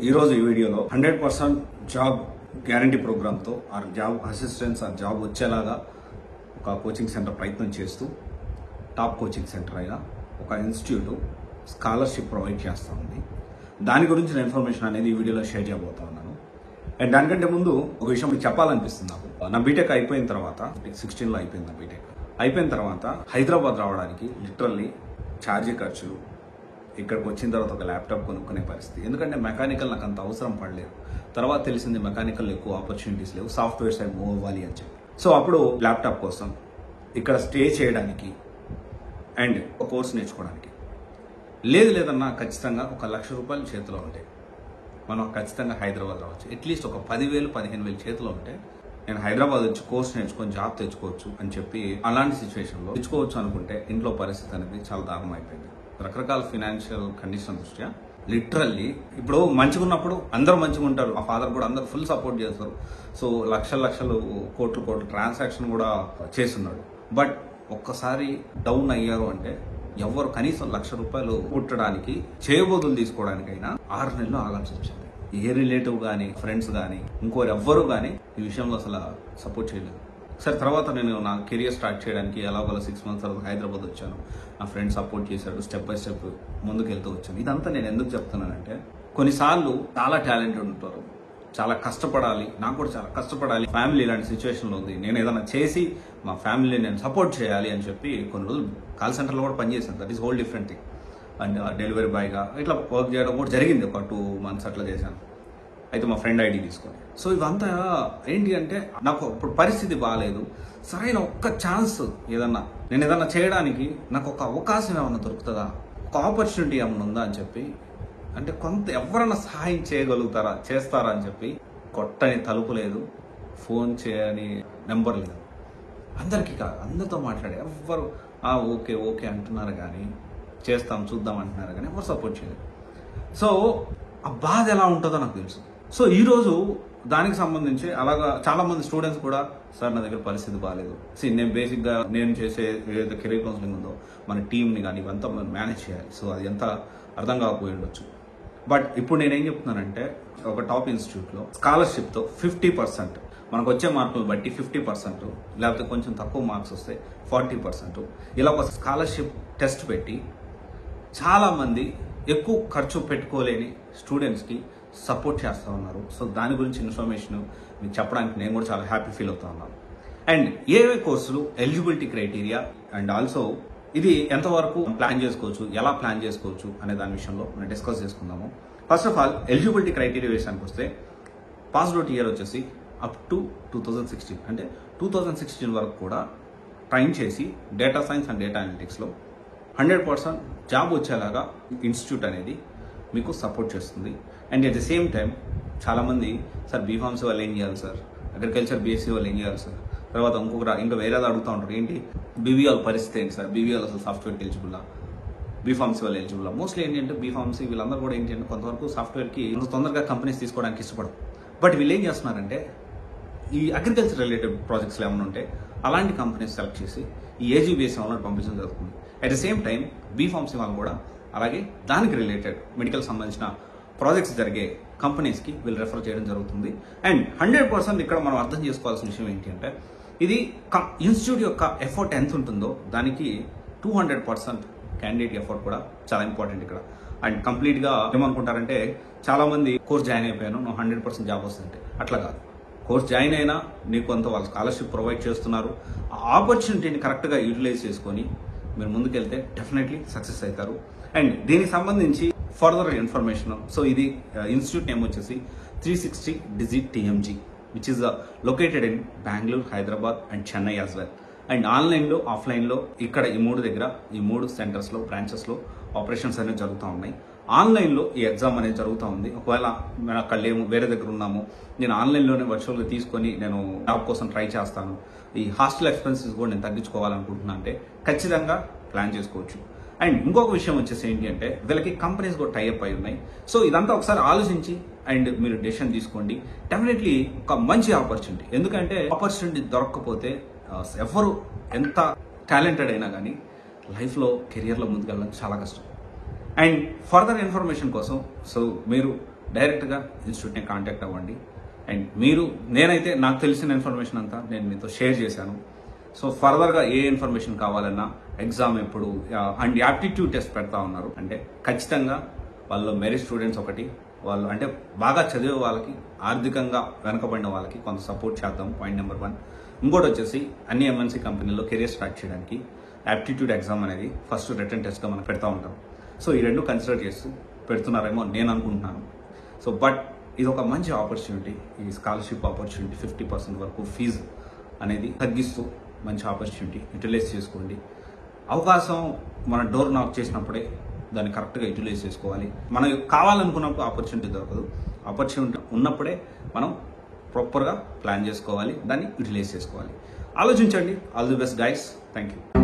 ఈరోజు ఈ వీడియోలో 100% జాబ్ గ్యారంటీ ప్రోగ్రామ్తో ఆ జాబ్ అసిస్టెన్స్ ఆ జాబ్ వచ్చేలాగా ఒక కోచింగ్ సెంటర్ ప్రయత్నం చేస్తూ టాప్ కోచింగ్ సెంటర్ అయిన ఒక ఇన్స్టిట్యూట్ స్కాలర్షిప్ ప్రొవైడ్ చేస్తూ ఉంది. దాని గురించిన ఇన్ఫర్మేషన్ అనేది ఈ వీడియోలో షేర్ చేయబోతా ఉన్నాను. అండ్ దానికంటే ముందు ఒక విషయం మీకు చెప్పాలనిపిస్తుంది. నా బీటెక్ అయిపోయిన తర్వాత 16లో అయిపోయింది. నా బీటెక్ అయిపోయిన తర్వాత హైదరాబాద్ రావడానికి లిటరల్లీ ఛార్జీ ఖర్చులు, ఇక్కడికి వచ్చిన తర్వాత ఒక ల్యాప్టాప్ కొనుక్కునే పరిస్థితి. ఎందుకంటే మెకానికల్ నాకు అంత అవసరం పడలేదు. తర్వాత తెలిసింది మెకానికల్ ఎక్కువ ఆపర్చునిటీస్ లేవు, సాఫ్ట్వేర్ సైడ్ మూవ్ అవ్వాలి అని చెప్పి. సో అప్పుడు ల్యాప్టాప్ కోసం ఇక్కడ స్టే చేయడానికి అండ్ ఒక కోర్స్ నేర్చుకోవడానికి లేదన్నా ఖచ్చితంగా ఒక ₹1,00,000 చేతిలో ఉంటాయి. మనం ఖచ్చితంగా హైదరాబాద్ రావచ్చు. అట్లీస్ట్ ఒక 10,000 15,000 చేతిలో ఉంటే నేను హైదరాబాద్ వచ్చి కోర్స్ నేర్చుకొని జాబ్ తెచ్చుకోవచ్చు అని చెప్పి అలాంటి సిచ్యువేషన్లో తెచ్చుకోవచ్చు అనుకుంటే ఇంట్లో పరిస్థితి అనేది చాలా దారుణం అయిపోయింది. రకరకాల ఫైనాన్షియల్ కండిషన్ దృష్ట్యా లిటరల్లీ ఇప్పుడు మంచిగా ఉన్నప్పుడు అందరూ మంచిగా ఉంటారు. మా ఫాదర్ కూడా అందరూ ఫుల్ సపోర్ట్ చేస్తారు. సో లక్షలు కోట్లు ట్రాన్సాక్షన్ కూడా చేస్తున్నాడు. బట్ ఒక్కసారి డౌన్ అయ్యారు అంటే ఎవరు కనీసం ₹1,00,000 పుట్టడానికి చేయబోతులు తీసుకోవడానికైనా 6 నెలలు ఆగాల్సి వచ్చింది. ఏ రిలేటివ్ కానీ ఫ్రెండ్స్ కానీ ఇంకోరు ఎవ్వరు కానీ ఈ విషయంలో అసలు సపోర్ట్ చేయలేదు. సరే తర్వాత నేను నా కెరియర్ స్టార్ట్ చేయడానికి ఎలాగోలా 6 మంత్స్ తర్వాత హైదరాబాద్ వచ్చాను. నా ఫ్రెండ్ సపోర్ట్ చేశాడు. స్టెప్ బై స్టెప్ ముందుకు వెళ్తూ వచ్చాను. ఇదంతా నేను ఎందుకు చెప్తున్నానంటే కొన్నిసార్లు చాలా టాలెంటెడ్ ఉంటారు, చాలా కష్టపడాలి, నాకు కూడా చాలా కష్టపడాలి, ఫ్యామిలీ ఇలాంటి సిచ్యువేషన్లో ఉంది, నేను ఏదైనా చేసి మా ఫ్యామిలీని నేను సపోర్ట్ చేయాలి అని చెప్పి కొన్ని రోజులు కాల్ సెంటర్లో కూడా పనిచేశాను. That is whole different thing. And delivery బాయ్గా ఇట్లా వర్క్ చేయడం కూడా జరిగింది. ఒక 2 months అట్లా చేశాను. అయితే మా ఫ్రెండ్ ఐడి తీసుకొని. సో ఇవంతా ఏంటి అంటే నాకు ఇప్పుడు పరిస్థితి బాగాలేదు. సరైన ఒక్క ఛాన్స్ నేను ఏదన్నా చేయడానికి నాకు ఒక అవకాశం ఏమన్నా దొరుకుతుందా, ఒక ఆపర్చునిటీ ఏమన్నా ఉందా అని చెప్పి, అంటే కొంత ఎవరన్నా సహాయం చేస్తారా అని చెప్పి కొట్టని తలుపు లేదు, ఫోన్ చేయని నెంబర్ లేదు. అందరికీ కాదు, అందరితో మాట్లాడే ఎవ్వరు ఓకే అంటున్నారు కానీ చేస్తాం చూద్దాం అంటున్నారు కానీ ఎవరు సపోర్ట్ చేయలేదు. సో ఆ బాధ ఎలా ఉంటుందో నాకు తెలుసు. సో ఈరోజు దానికి సంబంధించి అలాగా చాలా మంది స్టూడెంట్స్ కూడా సార్ నా దగ్గర పరిస్థితి బాగాలేదు, నేను బేసిక్గా నేను చేసే ఏదైతే కెరీర్ కౌన్సిలింగ్ ఉందో మన టీంని కానీ ఇవంతా మనం మేనేజ్ చేయాలి. సో అది ఎంత అర్థం కాకపోయి ఉండొచ్చు. బట్ ఇప్పుడు నేనేం చెప్తున్నానంటే ఒక టాప్ ఇన్స్టిట్యూట్లో స్కాలర్షిప్తో 50% మనకు వచ్చే మార్కులు బట్టి 50%, లేకపోతే కొంచెం తక్కువ మార్క్స్ వస్తే 40%, ఇలా ఒక స్కాలర్షిప్ టెస్ట్ పెట్టి చాలామంది ఎక్కువ ఖర్చు పెట్టుకోలేని స్టూడెంట్స్కి సపోర్ట్ చేస్తూ ఉన్నారు. సో దాని గురించి ఇన్ఫర్మేషన్ మీకు చెప్పడానికి నేను కూడా చాలా హ్యాపీ ఫీల్ అవుతా ఉన్నాను. అండ్ ఏవే కోర్సులు, ఎలిజిబిలిటీ క్రైటీరియా, అండ్ ఆల్సో ఇది ఎంతవరకు ప్లాన్ చేసుకోవచ్చు, ఎలా ప్లాన్ చేసుకోవచ్చు అనే దాని విషయంలో మనం డిస్కస్ చేసుకుందాము. First of all eligibility criteria విషయానికి వస్తే పాస్డ్ అవుట్ ఇయర్ వచ్చేసి అప్ టు 2016, అంటే 2016 వరకు కూడా ట్రైన్ చేసి డేటా సైన్స్ అండ్ డేటా అనలిటిక్స్లో 100% జాబ్ వచ్చేలాగా ఇన్స్టిట్యూట్ అనేది మీకు సపోర్ట్ చేస్తుంది. And at the same time చాలామంది సార్ బీఫార్మసీ వాళ్ళు ఏం చేయాలి సార్, అగ్రికల్చర్ బీఎస్సీ వాళ్ళు ఏం చేయాలి సార్, తర్వాత ఇంకా వేరేది అడుగుతూ ఉంటారు, ఏంటి బీబీఆర్ పరిస్థితి ఏంటి సార్, బీబీఆర్ అసలు సాఫ్ట్వేర్కి ఎలిజిబుల్లా, బీఫార్మసీ వాళ్ళు ఎలిజిబుల్లా. మోస్ట్లీ ఏంటంటే బీఫార్మసీ వీళ్ళందరూ కూడా ఏంటి అంటే కొంతవరకు సాఫ్ట్వేర్కి అంత తొందరగా కంపెనీస్ తీసుకోవడానికి ఇష్టపడరు. బట్ వీళ్ళు ఏం చేస్తున్నారంటే ఈ అగ్రికల్చర్ రిలేటెడ్ ప్రాజెక్ట్స్లో ఏమైనా ఉంటే అలాంటి కంపెనీస్ సెలెక్ట్ చేసి ఈ ఏజీబీఎస్ వాళ్ళని పంపించడం జరుగుతుంది. At the same time B Pharmacy వాళ్ళు కూడా అలాగే దానికి రిలేటెడ్ మెడికల్ సంబంధించిన ప్రాజెక్ట్స్ జరిగే కంపెనీస్కి వీళ్ళు రెఫర్ చేయడం జరుగుతుంది. అండ్ 100% ఇక్కడ మనం అర్థం చేసుకోవాల్సిన విషయం ఏంటి అంటే ఇది ఇన్స్టిట్యూట్ యొక్క ఎఫర్ట్ ఎంత ఉంటుందో దానికి 200% క్యాండిడేట్ ఎఫర్ట్ కూడా చాలా ఇంపార్టెంట్ ఇక్కడ. అండ్ కంప్లీట్గా ఏమనుకుంటారంటే చాలామంది కోర్స్ జాయిన్ అయిపోయాను నువ్వు 100% జాబ్ వస్తుందంటే అట్లా కాదు. కోర్స్ జాయిన్ అయినా నీకు కొంత వాళ్ళు స్కాలర్షిప్ ప్రొవైడ్ చేస్తున్నారు. ఆ ఆపర్చునిటీని కరెక్ట్గా యూటిలైజ్ చేసుకొని మీరు ముందుకెళ్తే డెఫినెట్లీ సక్సెస్ అవుతారు. అండ్ దీనికి సంబంధించి ఫర్దర్ ఇన్ఫర్మేషన్, సో ఇది ఇన్స్టిట్యూట్ నేమ్ వచ్చేసి 360 Digit TMG which is located in Bengaluru, Hyderabad and Chennai as well. And ఆన్లైన్లో ఆఫ్లైన్లో ఇక్కడ ఈ 3 దగ్గర ఈ 3 సెంటర్స్లో బ్రాంచెస్లో ఆపరేషన్స్ అనేవి జరుగుతూ ఉన్నాయి. ఆన్లైన్లో ఈ ఎగ్జామ్ అనేది జరుగుతూ ఉంది. ఒకవేళ మేము అక్కడ లేము, వేరే దగ్గర ఉన్నాము, నేను ఆన్లైన్లోనే వర్చువల్గా తీసుకొని నేను జాబ్ కోసం ట్రై చేస్తాను, ఈ హాస్టల్ ఎక్స్పెన్సెస్ కూడా నేను తగ్గించుకోవాలనుకుంటున్నా అంటే ఖచ్చితంగా ప్లాన్ చేసుకోవచ్చు. అండ్ ఇంకొక విషయం వచ్చేసి ఏంటి అంటే వీళ్ళకి కంపెనీస్ కూడా టైఅప్ అయి ఉన్నాయి. సో ఇదంతా ఒకసారి ఆలోచించి అండ్ మీరు డెసిషన్ తీసుకోండి. డెఫినెట్లీ ఒక మంచి ఆపర్చునిటీ. ఎందుకంటే ఆపర్చునిటీ దొరకకపోతే ఎవరు ఎంత టాలెంటెడ్ అయినా కానీ లైఫ్లో కెరియర్లో ముందుకెళ్ళడం చాలా కష్టం. అండ్ ఫర్దర్ ఇన్ఫర్మేషన్ కోసం సో మీరు డైరెక్ట్గా ఇన్స్టిట్యూట్ని కాంటాక్ట్ అవ్వండి. అండ్ నేనైతే నాకు తెలిసిన ఇన్ఫర్మేషన్ అంతా నేను మీతో షేర్ చేశాను. సో ఫర్దర్గా ఏ ఇన్ఫర్మేషన్ కావాలన్నా ఎగ్జామ్ ఎప్పుడు అండ్ యాప్టిట్యూడ్ టెస్ట్ పెడతా ఉన్నారు. అంటే ఖచ్చితంగా వాళ్ళు మెరిట్ స్టూడెంట్స్ ఒకటి, వాళ్ళు అంటే బాగా చదివే వాళ్ళకి, ఆర్థికంగా వెనకబడిన వాళ్ళకి కొంత సపోర్ట్ చేద్దాం. Point number 1. ఇంకోటి వచ్చేసి అన్ని ఎంఎన్సీ కంపెనీల్లో కెరీర్ స్టార్ట్ చేయడానికి యాప్టిట్యూడ్ ఎగ్జామ్ అనేది ఫస్ట్ రిటర్న్ టెస్ట్గా మనం పెడతా ఉంటాం. సో ఈ రెండు కన్సిడర్ చేస్తూ పెడుతున్నారేమో నేను అనుకుంటున్నాను. సో బట్ ఇది ఒక మంచి ఆపర్చునిటీ. ఈ స్కాలర్షిప్ ఆపర్చునిటీ 50% వరకు ఫీజు అనేది తగ్గిస్తూ మంచి ఆపర్చునిటీ యూటిలైజ్ చేసుకోండి. అవకాశం మన డోర్ నాక్ చేసినప్పుడే దాన్ని కరెక్ట్గా యూటిలైజ్ చేసుకోవాలి. మనకు కావాలనుకున్నప్పుడు ఆపర్చునిటీ దొరకదు. ఆపర్చునిటీ ఉన్నప్పుడే మనం ప్రాపర్గా ప్లాన్ చేసుకోవాలి, దాన్ని యూటిలైజ్ చేసుకోవాలి. ఆలోచించండి. All the best guys. Thank you.